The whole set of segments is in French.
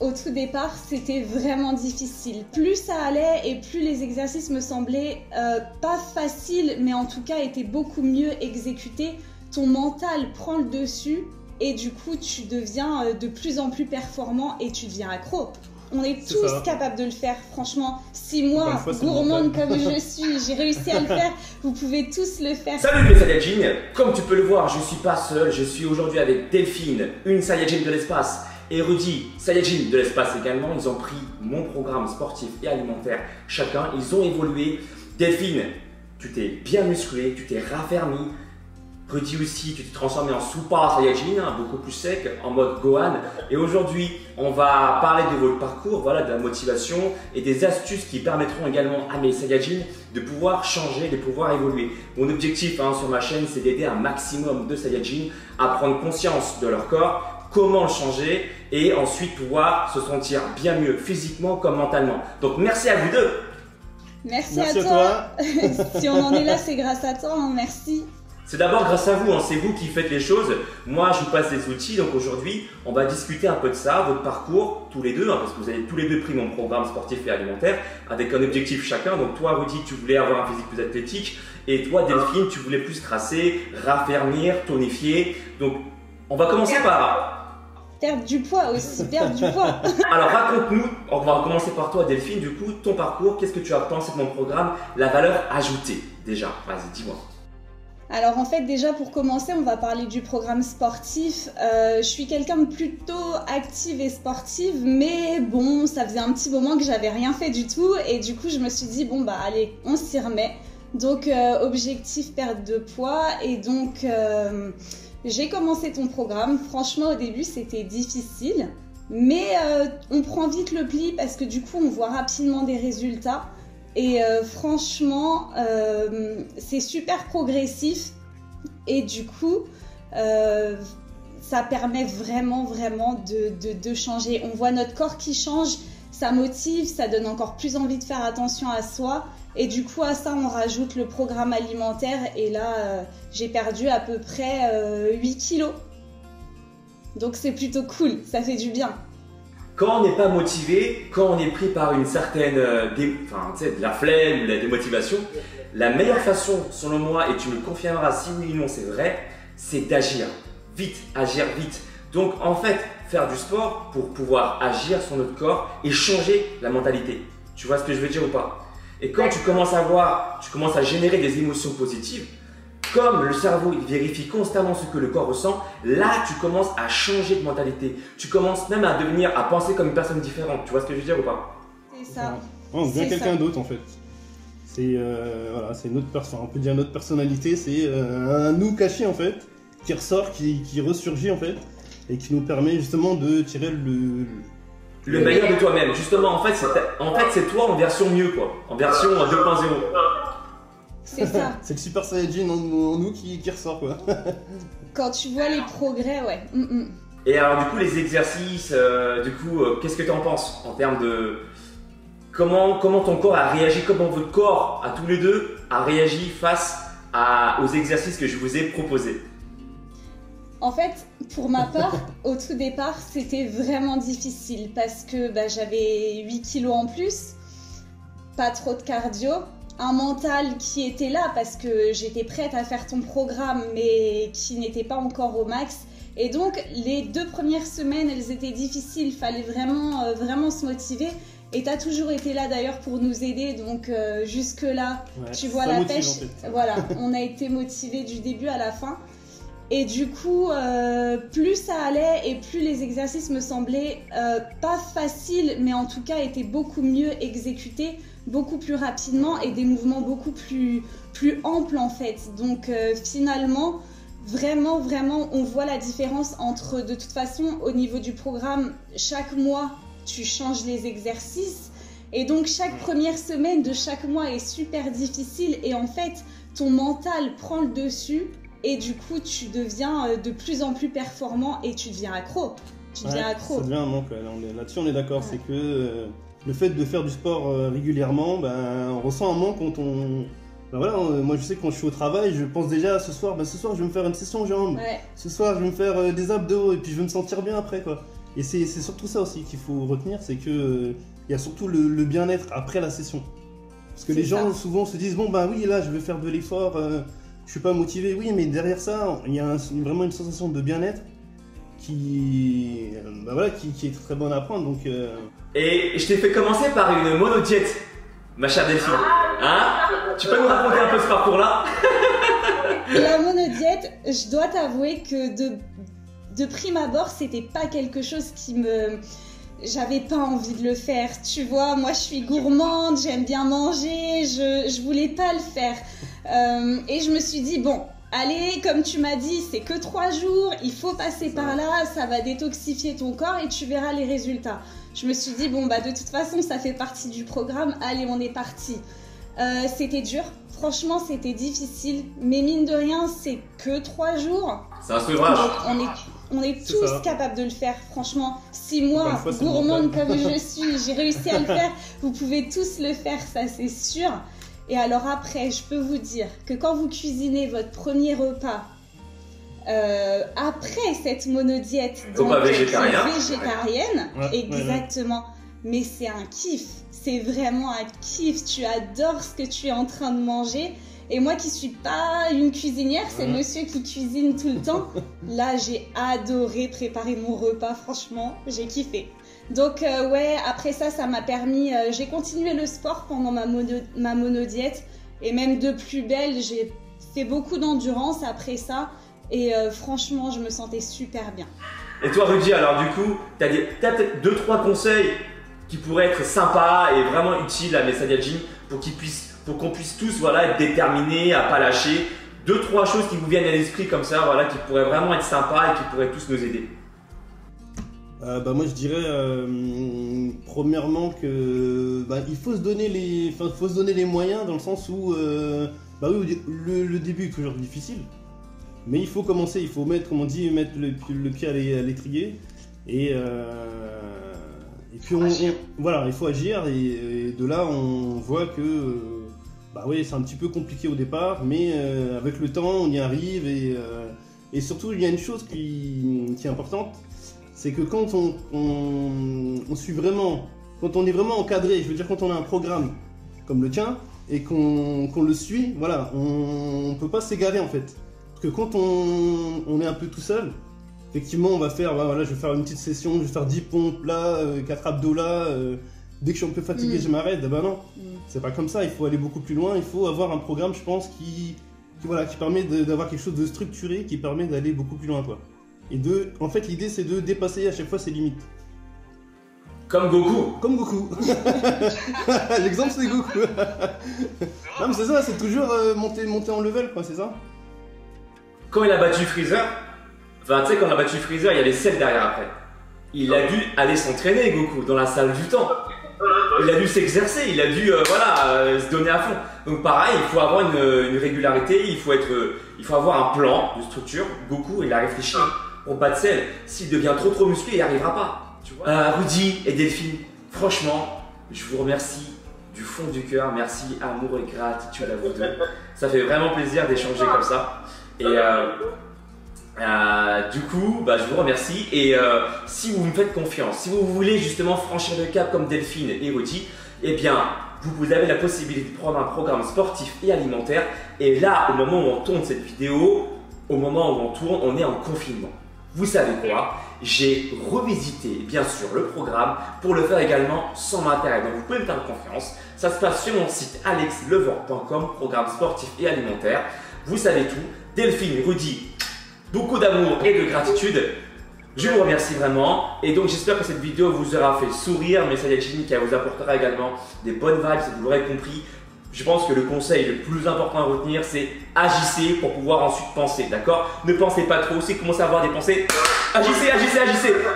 au tout départ, c'était vraiment difficile. Plus ça allait et plus les exercices me semblaient pas faciles, mais en tout cas étaient beaucoup mieux exécutés. Ton mental prend le dessus et du coup, tu deviens de plus en plus performant et tu deviens accro. On est tous capables de le faire, franchement. Si moi, gourmande comme je suis, j'ai réussi à le faire, vous pouvez tous le faire. Salut les Saiyajins. Comme tu peux le voir, je ne suis pas seul. Je suis aujourd'hui avec Delphine, une Saiyajin de l'espace, et Rudy, Saiyajin de l'espace également. Ils ont pris mon programme sportif et alimentaire chacun. Ils ont évolué. Delphine, tu t'es bien musclé, tu t'es raffermi. Rudy aussi, tu t'es transformé en Super Saiyajin, beaucoup plus sec, en mode Gohan. Et aujourd'hui, on va parler de votre parcours, voilà, de la motivation et des astuces qui permettront également à mes Saiyajins de pouvoir changer, de pouvoir évoluer. Mon objectif sur ma chaîne, c'est d'aider un maximum de Saiyajins à prendre conscience de leur corps, comment le changer et ensuite pouvoir se sentir bien mieux physiquement comme mentalement. Donc merci à vous deux. Merci à toi. Si on en est là, c'est grâce à toi, hein, merci. C'est d'abord grâce à vous, c'est vous qui faites les choses. Moi, je vous passe les outils. Donc aujourd'hui, on va discuter un peu de ça, votre parcours, tous les deux, parce que vous avez tous les deux pris mon programme sportif et alimentaire avec un objectif chacun. Donc toi, Rudy, tu voulais avoir un physique plus athlétique et toi, Delphine, tu voulais plus tracer, raffermir, tonifier. Donc, on va commencer par… Perdre du poids aussi, perdre du poids. Alors raconte-nous, on va commencer par toi Delphine, du coup, ton parcours, qu'est-ce que tu as pensé de mon programme, la valeur ajoutée déjà, vas-y, dis-moi. Alors en fait déjà pour commencer on va parler du programme sportif. Je suis quelqu'un de plutôt active et sportive mais bon ça faisait un petit moment que j'avais rien fait du tout et du coup je me suis dit bon bah allez on s'y remet. Donc objectif perte de poids et donc j'ai commencé ton programme. Franchement au début c'était difficile mais on prend vite le pli parce que du coup on voit rapidement des résultats. Et franchement, c'est super progressif et du coup, ça permet vraiment de changer. On voit notre corps qui change, ça motive, ça donne encore plus envie de faire attention à soi. Et du coup, à ça, on rajoute le programme alimentaire et là, j'ai perdu à peu près 8 kilos. Donc c'est plutôt cool, ça fait du bien. Quand on n'est pas motivé, quand on est pris par une certaine de la flemme ou la démotivation, la meilleure façon, selon moi, et tu me confirmeras si oui ou non c'est vrai, c'est d'agir vite, agir vite. Donc en fait, faire du sport pour pouvoir agir sur notre corps et changer la mentalité. Tu vois ce que je veux dire ou pas? Et quand tu commences à générer des émotions positives, comme le cerveau il vérifie constamment ce que le corps ressent, là tu commences à changer de mentalité. Tu commences même à penser comme une personne différente. Tu vois ce que je veux dire ou pas? C'est ça. On devient quelqu'un d'autre en fait. C'est voilà, c'est notre personne. On peut dire notre personnalité, c'est un nous caché en fait, qui ressort, qui ressurgit en fait, et qui nous permet justement de tirer le meilleur de toi-même. Justement, en fait, c'est toi en version mieux quoi, en version 2.0. C'est ça. C'est le Super Saiyajin en nous qui ressort quoi. Quand tu vois les progrès, ouais. Et alors du coup les exercices, qu'est-ce que tu en penses en termes de comment ton corps a réagi, comment votre corps à tous les deux a réagi face aux exercices que je vous ai proposés? En fait, pour ma part, au tout départ, c'était vraiment difficile parce que j'avais 8 kilos en plus, pas trop de cardio. Un mental qui était là parce que j'étais prête à faire ton programme mais qui n'était pas encore au max et donc les 2 premières semaines elles étaient difficiles, il fallait vraiment se motiver et tu as toujours été là d'ailleurs pour nous aider donc jusque là tu vois la pêche, en fait. Voilà, on a été motivés du début à la fin et du coup plus ça allait et plus les exercices me semblaient pas faciles mais en tout cas étaient beaucoup mieux exécutés, beaucoup plus rapidement et des mouvements beaucoup plus amples en fait. Donc finalement, vraiment, on voit la différence entre, de toute façon, au niveau du programme, chaque mois, tu changes les exercices et donc chaque première semaine de chaque mois est super difficile et en fait, ton mental prend le dessus et du coup, tu deviens de plus en plus performant et tu deviens accro. Ça devient un manque, là-dessus on est d'accord, c'est que… le fait de faire du sport régulièrement, on ressent un manque quand on… moi je sais que quand je suis au travail, je pense déjà ce soir je vais me faire une session jambes. Ouais. Ce soir je vais me faire des abdos et puis je vais me sentir bien après quoi. Et c'est surtout ça aussi qu'il faut retenir, c'est que il y a surtout le bien-être après la session. Parce que les gens souvent se disent bon bah oui là je vais faire de l'effort, je suis pas motivé, oui mais derrière ça il y a vraiment une sensation de bien-être qui est très bonne à prendre donc. Et je t'ai fait commencer par une monodiète, ma chère Delphine. Hein? Tu peux nous raconter un peu ce parcours-là? La monodiète, je dois t'avouer que de prime abord, c'était pas quelque chose qui me... J'avais pas envie de le faire, tu vois, moi je suis gourmande, j'aime bien manger, je voulais pas le faire. Et je me suis dit, bon, allez, comme tu m'as dit, c'est que 3 jours, il faut passer par là, ça va détoxifier ton corps et tu verras les résultats. Je me suis dit, bon, bah de toute façon, ça fait partie du programme, allez, on est parti. C'était dur, franchement, c'était difficile, mais mine de rien, c'est que 3 jours. C'est un sevrage. On est tous capables de le faire, franchement. Si moi, gourmande comme je suis, j'ai réussi à le faire, vous pouvez tous le faire, ça c'est sûr. Et alors après, je peux vous dire que quand vous cuisinez votre premier repas, après cette monodiète, donc végétarienne, ouais, exactement, mais c'est un kiff, c'est vraiment un kiff, tu adores ce que tu es en train de manger. Et moi qui suis pas une cuisinière, c'est monsieur qui cuisine tout le temps. Là, j'ai adoré préparer mon repas, franchement, j'ai kiffé. Donc ouais, après ça m'a permis... j'ai continué le sport pendant ma monodiète. Et même de plus belle, j'ai fait beaucoup d'endurance après ça. Et franchement, je me sentais super bien. Et toi, Rudy, alors du coup, t'as peut-être 2-3 conseils qui pourraient être sympas et vraiment utiles à mes Saiyajins pour qu'on puisse tous être déterminés à pas lâcher. 2-3 choses qui vous viennent à l'esprit comme ça, qui pourraient vraiment être sympas et qui pourraient tous nous aider. Moi je dirais premièrement que il faut se donner les moyens dans le sens où le début est toujours difficile, mais il faut commencer, il faut mettre le pied à l'étrier et puis il faut agir et de là on voit que c'est un petit peu compliqué au départ, mais avec le temps on y arrive et surtout il y a une chose qui est importante, c'est que quand on suit vraiment, quand on est vraiment encadré, je veux dire quand on a un programme comme le tien et qu'on le suit, on peut pas s'égarer en fait. Parce que quand on est un peu tout seul, effectivement on va faire, je vais faire une petite session, je vais faire 10 pompes là, 4 abdos là, dès que je suis un peu fatigué je m'arrête, non, c'est pas comme ça, il faut aller beaucoup plus loin, il faut avoir un programme je pense qui permet d'avoir quelque chose de structuré, qui permet d'aller beaucoup plus loin quoi. Et en fait l'idée c'est de dépasser à chaque fois ses limites. Comme Goku. Comme Goku. L'exemple c'est Goku. Non mais c'est ça, c'est toujours monter en level quoi, c'est ça. Quand il a battu Freezer, quand on a battu Freezer, il y avait 7 derrière après. Il a dû aller s'entraîner Goku dans la salle du temps. Il a dû s'exercer, il a dû se donner à fond. Donc pareil, il faut avoir une régularité, il faut avoir un plan de structure. Goku, il a réfléchi pour battre Cell. S'il devient trop musclé, il n'y arrivera pas. Tu vois. Rudy et Delphine, franchement, je vous remercie du fond du cœur. Merci, amour et gratitude à vous deux. Ça fait vraiment plaisir d'échanger comme ça. Et du coup, je vous remercie. Et si vous me faites confiance, si vous voulez justement franchir le cap comme Delphine et Rudy, eh bien, vous avez la possibilité de prendre un programme sportif et alimentaire. Et là, au moment où on tourne cette vidéo, au moment où on tourne, on est en confinement. Vous savez quoi? J'ai revisité bien sûr le programme pour le faire également sans matériel. Donc vous pouvez me faire confiance. Ça se passe sur mon site alexlever.com, programme sportif et alimentaire. Vous savez tout. Delphine, Rudy, beaucoup d'amour et de gratitude. Je vous remercie vraiment. Et donc j'espère que cette vidéo vous aura fait sourire, mes Saiyajins, qu'elle vous apportera également des bonnes vibes, vous l'aurez compris. Je pense que le conseil le plus important à retenir, c'est agissez pour pouvoir ensuite penser, d'accord? Ne pensez pas trop, si vous commencez à avoir des pensées, agissez.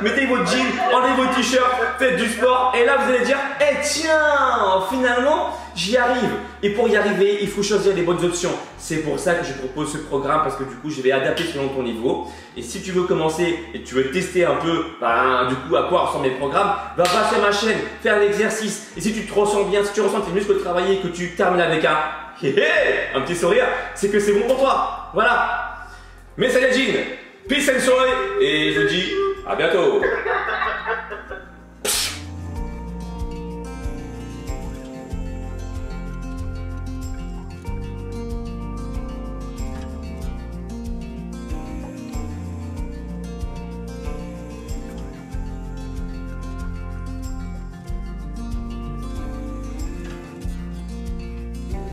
Mettez votre jean, enlevez votre t-shirt, faites du sport et là vous allez dire, tiens, finalement, j'y arrive. Et pour y arriver, il faut choisir les bonnes options. C'est pour ça que je propose ce programme parce que du coup, je vais adapter selon ton niveau. Et si tu veux commencer et tu veux tester un peu, du coup, à quoi ressemblent mes programmes, va sur ma chaîne, faire l'exercice. Et si tu te ressens bien, si tu ressens tes muscles travailler, que tu termines avec un petit sourire, c'est que c'est bon pour toi. Voilà. Mes Saiyajins, peace and joy. Et je vous dis à bientôt.